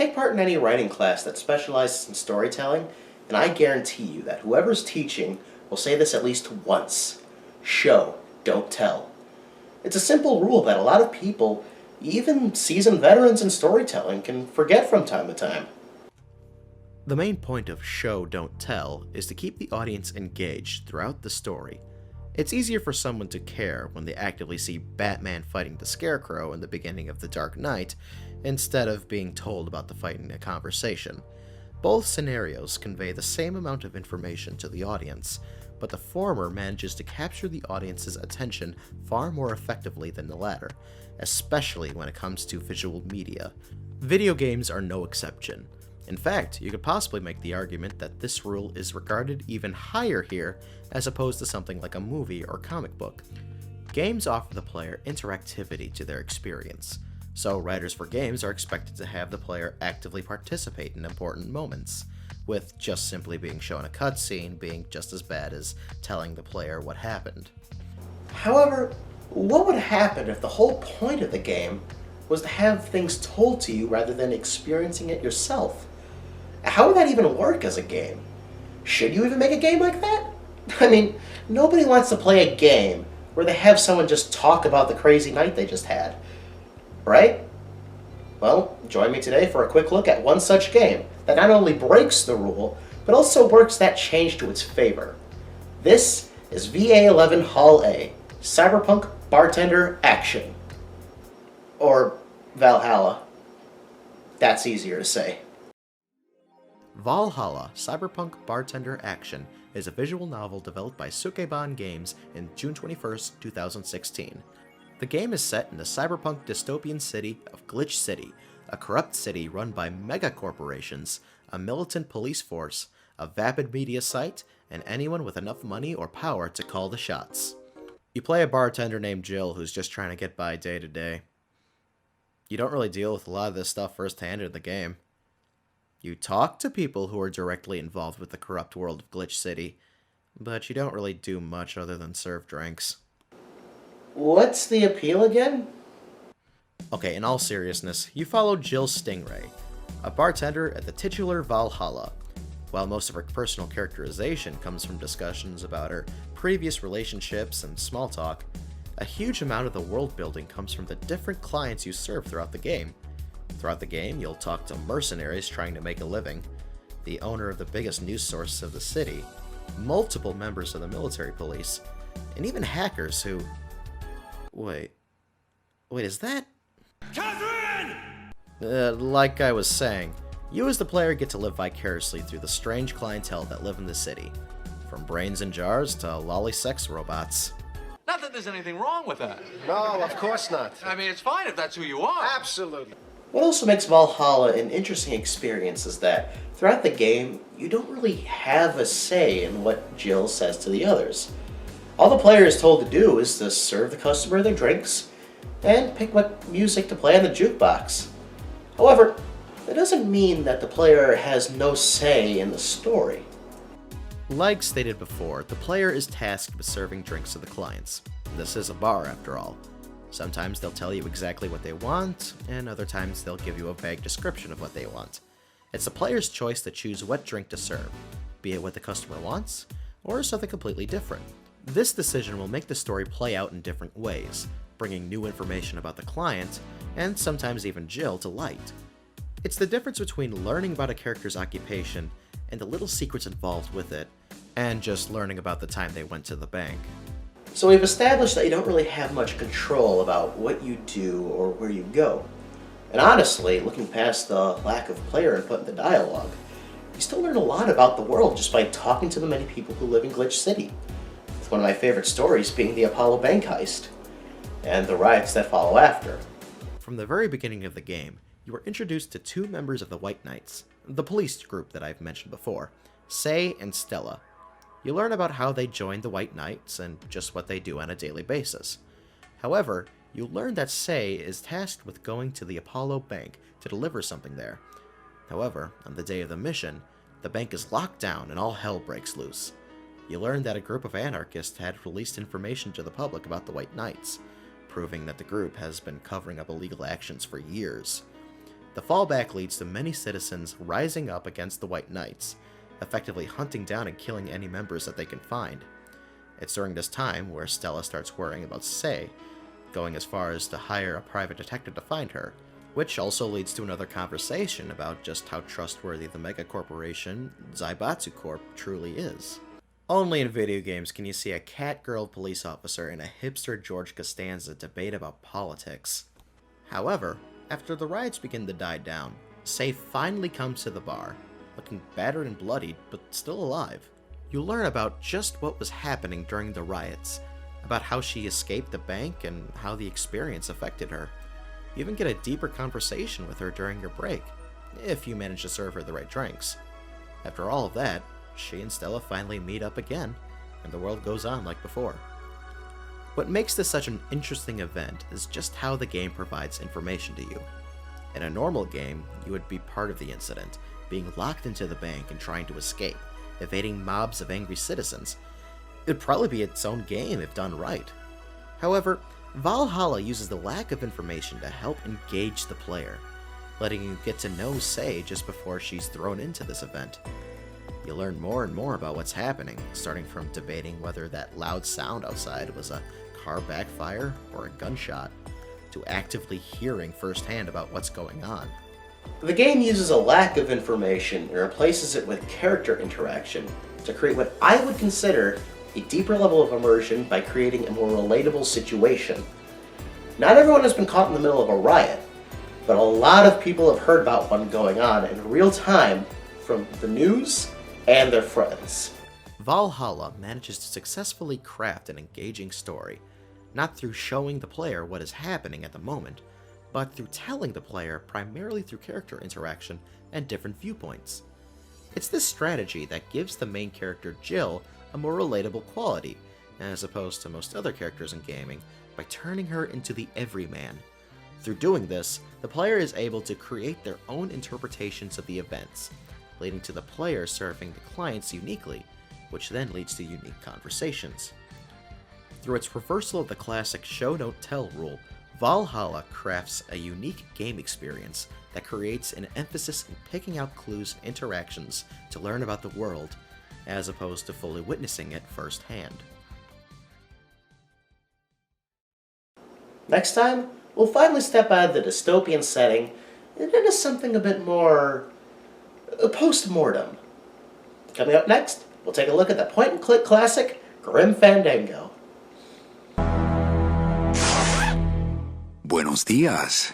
Take part in any writing class that specializes in storytelling, and I guarantee you that whoever's teaching will say this at least once. Show, don't tell. It's a simple rule that a lot of people, even seasoned veterans in storytelling, can forget from time to time. The main point of show, don't tell is to keep the audience engaged throughout the story. It's easier for someone to care when they actively see Batman fighting the Scarecrow in the beginning of The Dark Knight, instead of being told about the fight in a conversation. Both scenarios convey the same amount of information to the audience, but the former manages to capture the audience's attention far more effectively than the latter, especially when it comes to visual media. Video games are no exception. In fact, you could possibly make the argument that this rule is regarded even higher here as opposed to something like a movie or comic book. Games offer the player interactivity to their experience, so writers for games are expected to have the player actively participate in important moments, with just simply being shown a cutscene being just as bad as telling the player what happened. However, what would happen if the whole point of the game was to have things told to you rather than experiencing it yourself? How would that even work as a game? Should you even make a game like that? I mean, nobody wants to play a game where they have someone just talk about the crazy night they just had, right? Well, join me today for a quick look at one such game that not only breaks the rule, but also works that change to its favor. This is VA-11 Hall A, Cyberpunk Bartender Action. Or Valhalla. That's easier to say. Valhalla Cyberpunk Bartender Action is a visual novel developed by Sukeban Games in June 21st, 2016. The game is set in the cyberpunk dystopian city of Glitch City, a corrupt city run by mega-corporations, a militant police force, a vapid media site, and anyone with enough money or power to call the shots. You play a bartender named Jill who's just trying to get by day to day. You don't really deal with a lot of this stuff firsthand in the game. You talk to people who are directly involved with the corrupt world of Glitch City, but you don't really do much other than serve drinks. What's the appeal again? Okay, in all seriousness, you follow Jill Stingray, a bartender at the titular Valhalla. While most of her personal characterization comes from discussions about her previous relationships and small talk, a huge amount of the world building comes from the different clients you serve throughout the game. Throughout the game, you'll talk to mercenaries trying to make a living, the owner of the biggest news source of the city, multiple members of the military police, and even hackers who... Wait, is that... Catherine! Like I was saying, you as the player get to live vicariously through the strange clientele that live in the city, from brains in jars to lolly sex robots. Not that there's anything wrong with that. No, of course not. I mean, it's fine if that's who you are. Absolutely. What also makes Valhalla an interesting experience is that throughout the game, you don't really have a say in what Jill says to the others. All the player is told to do is to serve the customer their drinks and pick what music to play on the jukebox. However, that doesn't mean that the player has no say in the story. Like stated before, the player is tasked with serving drinks to the clients. This is a bar, after all. Sometimes they'll tell you exactly what they want, and other times they'll give you a vague description of what they want. It's the player's choice to choose what drink to serve, be it what the customer wants, or something completely different. This decision will make the story play out in different ways, bringing new information about the client, and sometimes even Jill, to light. It's the difference between learning about a character's occupation and the little secrets involved with it, and just learning about the time they went to the bank. So we've established that you don't really have much control about what you do or where you go. And honestly, looking past the lack of player input in the dialogue, you still learn a lot about the world just by talking to the many people who live in Glitch City. With one of my favorite stories being the Apollo bank heist, and the riots that follow after. From the very beginning of the game, you are introduced to two members of the White Knights, the police group that I've mentioned before, Say and Stella. You learn about how they joined the White Knights and just what they do on a daily basis. However, you learn that Say is tasked with going to the Apollo bank to deliver something there. However, on the day of the mission, the bank is locked down and all hell breaks loose. You learn that a group of anarchists had released information to the public about the White Knights, proving that the group has been covering up illegal actions for years. The fallback leads to many citizens rising up against the White Knights, effectively hunting down and killing any members that they can find. It's during this time where Stella starts worrying about Sei, going as far as to hire a private detective to find her, which also leads to another conversation about just how trustworthy the megacorporation Zaibatsu Corp truly is. Only in video games can you see a cat-girl police officer and a hipster George Costanza debate about politics. However, after the riots begin to die down, Sei finally comes to the bar, looking battered and bloodied, but still alive. You learn about just what was happening during the riots, about how she escaped the bank and how the experience affected her. You even get a deeper conversation with her during your break, if you manage to serve her the right drinks. After all of that, she and Stella finally meet up again, and the world goes on like before. What makes this such an interesting event is just how the game provides information to you. In a normal game, you would be part of the incident, being locked into the bank and trying to escape, evading mobs of angry citizens. It'd probably be its own game if done right. However, Valhalla uses the lack of information to help engage the player, letting you get to know Sei just before she's thrown into this event. You learn more and more about what's happening, starting from debating whether that loud sound outside was a car backfire or a gunshot, to actively hearing firsthand about what's going on. The game uses a lack of information and replaces it with character interaction to create what I would consider a deeper level of immersion by creating a more relatable situation. Not everyone has been caught in the middle of a riot, but a lot of people have heard about one going on in real time from the news and their friends. Valhalla manages to successfully craft an engaging story, not through showing the player what is happening at the moment, but through telling the player primarily through character interaction and different viewpoints. It's this strategy that gives the main character Jill a more relatable quality, as opposed to most other characters in gaming, by turning her into the everyman. Through doing this, the player is able to create their own interpretations of the events, leading to the player serving the clients uniquely, which then leads to unique conversations. Through its reversal of the classic show don't tell rule, Valhalla crafts a unique game experience that creates an emphasis in picking out clues and interactions to learn about the world, as opposed to fully witnessing it firsthand. Next time, we'll finally step out of the dystopian setting and into something a bit more post-mortem. Coming up next, we'll take a look at the point-and-click classic, Grim Fandango. Buenos días.